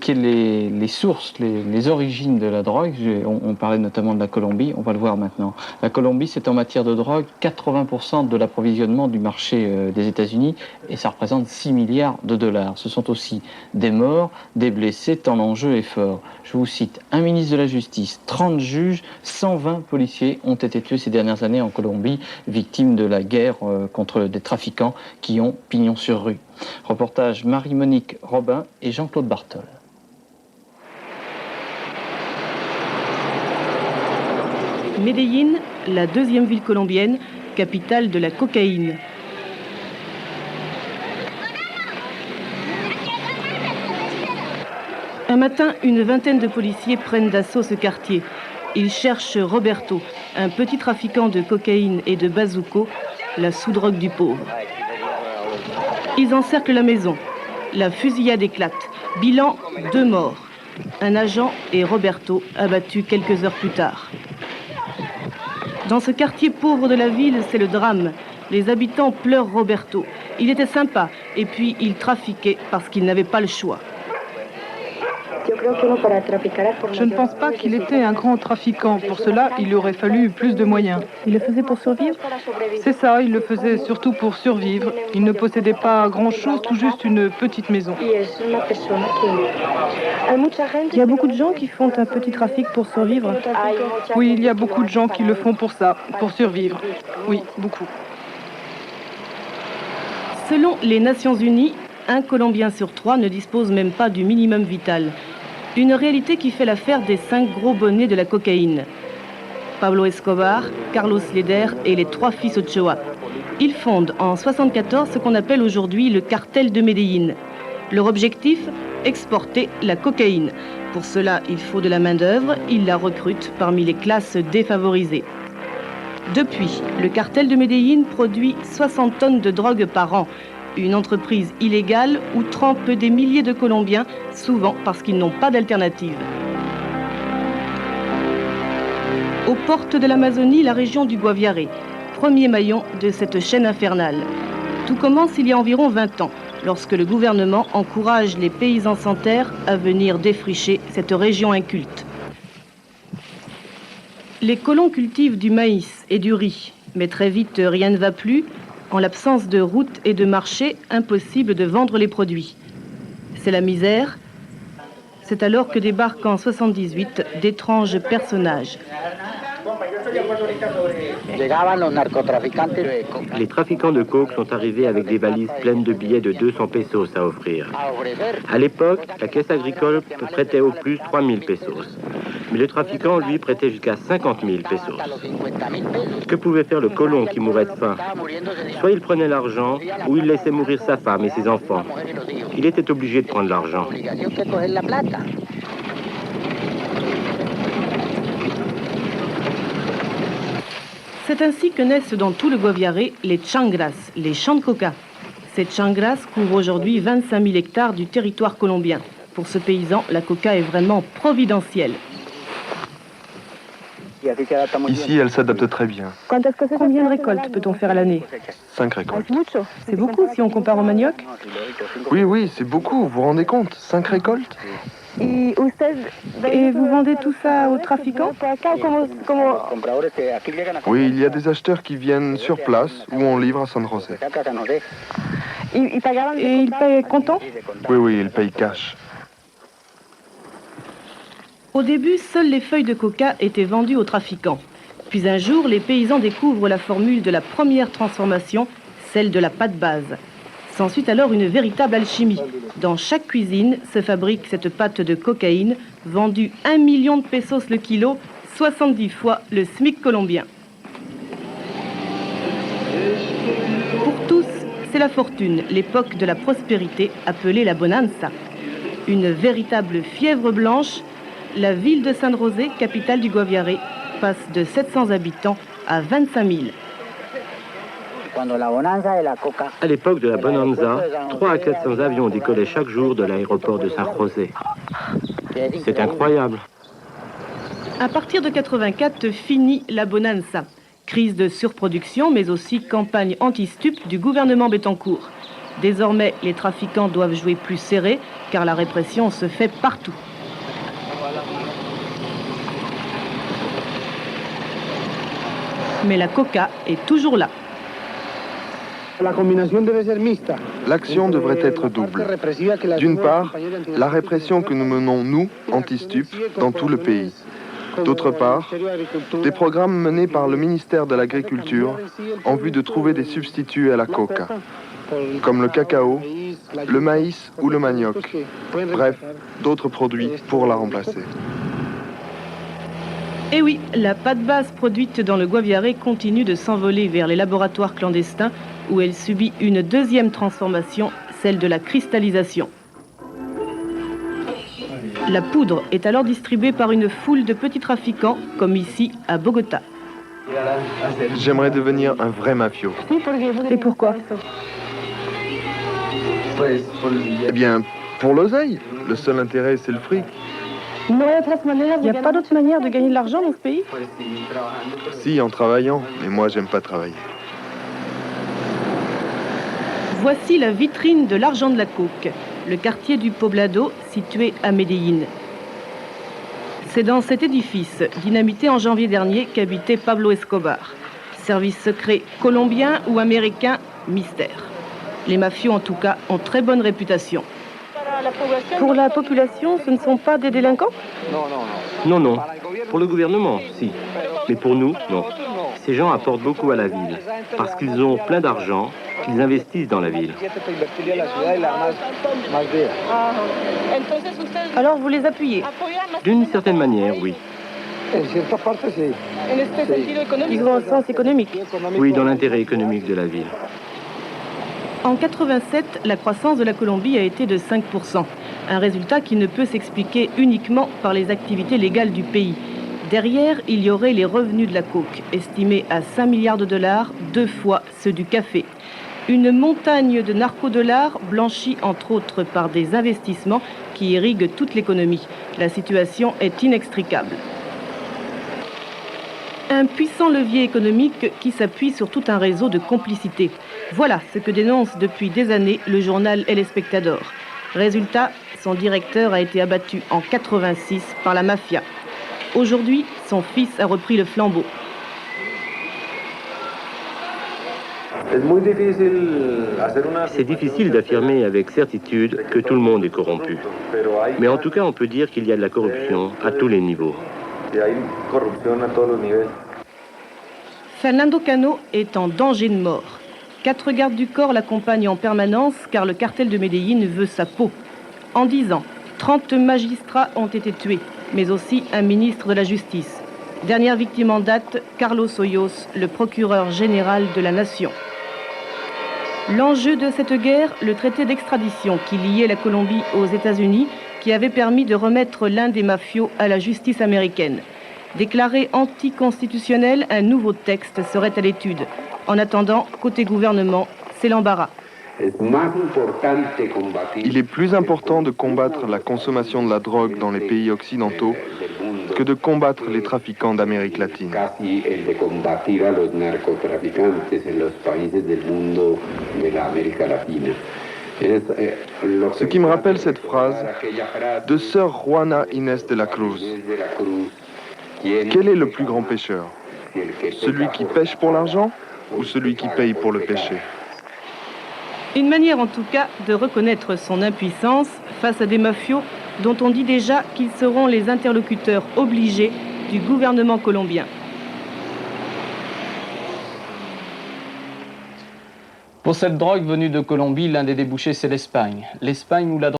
Les sources, les origines de la drogue, on parlait notamment de la Colombie, on va le voir maintenant. La Colombie, c'est en matière de drogue 80% de l'approvisionnement du marché des États-Unis et ça représente 6 milliards de dollars. Ce sont aussi des morts, des blessés, tant l'enjeu est fort. Je vous cite, un ministre de la Justice, 30 juges, 120 policiers ont été tués ces dernières années en Colombie, victimes de la guerre contre des trafiquants qui ont pignon sur rue. Reportage Marie-Monique Robin et Jean-Claude Bartol. Medellín, la deuxième ville colombienne, capitale de la cocaïne. Un matin, une vingtaine de policiers prennent d'assaut ce quartier. Ils cherchent Roberto, un petit trafiquant de cocaïne et de bazuco, la sous-drogue du pauvre. Ils encerclent la maison. La fusillade éclate. Bilan, 2 morts. Un agent et Roberto, abattus quelques heures plus tard. Dans ce quartier pauvre de la ville, c'est le drame. Les habitants pleurent Roberto. Il était sympa, et puis il trafiquait parce qu'il n'avait pas le choix. Je ne pense pas qu'il était un grand trafiquant. Pour cela, il lui aurait fallu plus de moyens. Il le faisait pour survivre? C'est ça, il le faisait surtout pour survivre. Il ne possédait pas grand-chose, tout juste une petite maison. Il y a beaucoup de gens qui font un petit trafic pour survivre. Oui, il y a beaucoup de gens qui le font pour ça, pour survivre. Oui, beaucoup. Selon les Nations Unies, un Colombien sur 3 ne dispose même pas du minimum vital. Une réalité qui fait l'affaire des 5 gros bonnets de la cocaïne. Pablo Escobar, Carlos Leder et les 3 fils Ochoa. Ils fondent en 1974 ce qu'on appelle aujourd'hui le cartel de Medellín. Leur objectif, exporter la cocaïne. Pour cela, il faut de la main-d'œuvre. Ils la recrutent parmi les classes défavorisées. Depuis, le cartel de Medellín produit 60 tonnes de drogue par an. Une entreprise illégale où trempent des milliers de Colombiens, souvent parce qu'ils n'ont pas d'alternative. Aux portes de l'Amazonie, la région du Guaviare, premier maillon de cette chaîne infernale. Tout commence il y a environ 20 ans, lorsque le gouvernement encourage les paysans sans terre à venir défricher cette région inculte. Les colons cultivent du maïs et du riz, mais très vite rien ne va plus. En l'absence de routes et de marchés, impossible de vendre les produits. C'est la misère. C'est alors que débarquent en 1978 d'étranges personnages. Les trafiquants de coke sont arrivés avec des valises pleines de billets de 200 pesos à offrir. À l'époque, la caisse agricole prêtait au plus 3000 pesos. Mais le trafiquant, lui, prêtait jusqu'à 50 000 pesos. Que pouvait faire le colon qui mourait de faim? Soit il prenait l'argent, ou il laissait mourir sa femme et ses enfants. Il était obligé de prendre l'argent. C'est ainsi que naissent dans tout le Guaviare les changras, les champs de coca. Ces changras couvrent aujourd'hui 25 000 hectares du territoire colombien. Pour ce paysan, la coca est vraiment providentielle. Ici, elle s'adapte très bien. Combien de récoltes peut-on faire à l'année? 5 récoltes. C'est beaucoup si on compare au manioc. Oui, c'est beaucoup, vous vous rendez compte? 5 récoltes? Et vous vendez tout ça aux trafiquants? Oui, il y a des acheteurs qui viennent sur place ou on livre à San José. Et ils payent comptant? Oui, ils payent cash. Au début, seules les feuilles de coca étaient vendues aux trafiquants. Puis un jour, les paysans découvrent la formule de la première transformation, celle de la pâte base. S'ensuit alors une véritable alchimie. Dans chaque cuisine se fabrique cette pâte de cocaïne, vendue 1 million de pesos le kilo, 70 fois le SMIC colombien. Pour tous, c'est la fortune, l'époque de la prospérité, appelée la bonanza. Une véritable fièvre blanche, la ville de San José, capitale du Guaviare, passe de 700 habitants à 25 000. À l'époque de la bonanza, 300 à 400 avions décollaient chaque jour de l'aéroport de San José. C'est incroyable. À partir de 84, finit la bonanza. Crise de surproduction, mais aussi campagne anti-stup du gouvernement Bettencourt. Désormais, les trafiquants doivent jouer plus serré car la répression se fait partout. Mais la coca est toujours là. L'action devrait être double. D'une part, la répression que nous menons, nous, anti-stup, dans tout le pays. D'autre part, des programmes menés par le ministère de l'Agriculture en vue de trouver des substituts à la coca, comme le cacao, le maïs ou le manioc. Bref, d'autres produits pour la remplacer. Et oui, la pâte base produite dans le Guaviare continue de s'envoler vers les laboratoires clandestins où elle subit une deuxième transformation, celle de la cristallisation. La poudre est alors distribuée par une foule de petits trafiquants, comme ici à Bogota. J'aimerais devenir un vrai mafieux. Et pourquoi? Eh bien, pour l'oseille. Le seul intérêt, c'est le fric. Il n'y a pas d'autre manière de gagner de l'argent dans ce pays? Si, en travaillant, mais moi, j'aime pas travailler. Voici la vitrine de l'argent de la coke, le quartier du Poblado situé à Medellín. C'est dans cet édifice, dynamité en janvier dernier, qu'habitait Pablo Escobar. Service secret colombien ou américain, mystère. Les mafieux, en tout cas, ont très bonne réputation. Pour la population, ce ne sont pas des délinquants? Non, non. Pour le gouvernement, si. Mais pour nous, non. Ces gens apportent beaucoup à la ville, parce qu'ils ont plein d'argent, qu'ils investissent dans la ville. Alors vous les appuyez? D'une certaine manière, oui. Ils ont un sens économique. Oui, dans l'intérêt économique de la ville. En 87, la croissance de la Colombie a été de 5%. Un résultat qui ne peut s'expliquer uniquement par les activités légales du pays. Derrière, il y aurait les revenus de la coke, estimés à 5 milliards de dollars, 2 fois ceux du café. Une montagne de narcodollars blanchis entre autres par des investissements qui irriguent toute l'économie. La situation est inextricable. Un puissant levier économique qui s'appuie sur tout un réseau de complicité. Voilà ce que dénonce depuis des années le journal El Espectador. Résultat, son directeur a été abattu en 86 par la mafia. Aujourd'hui, son fils a repris le flambeau. C'est difficile d'affirmer avec certitude que tout le monde est corrompu. Mais en tout cas, on peut dire qu'il y a de la corruption à tous les niveaux. Fernando Cano est en danger de mort. 4 gardes du corps l'accompagnent en permanence car le cartel de Medellín veut sa peau. En 10 ans, 30 magistrats ont été tués, mais aussi un ministre de la Justice. Dernière victime en date, Carlos Hoyos, le procureur général de la nation. L'enjeu de cette guerre, le traité d'extradition qui liait la Colombie aux États-Unis, qui avait permis de remettre l'un des mafios à la justice américaine. Déclaré anticonstitutionnel, un nouveau texte serait à l'étude. En attendant, côté gouvernement, c'est l'embarras. Il est plus important de combattre la consommation de la drogue dans les pays occidentaux que de combattre les trafiquants d'Amérique latine. Ce qui me rappelle cette phrase de sœur Juana Inés de la Cruz. Quel est le plus grand pêcheur? Celui qui pêche pour l'argent ou celui qui paye pour le péché? Une manière en tout cas de reconnaître son impuissance face à des mafios dont on dit déjà qu'ils seront les interlocuteurs obligés du gouvernement colombien. Pour cette drogue venue de Colombie, l'un des débouchés, c'est l'Espagne. L'Espagne où la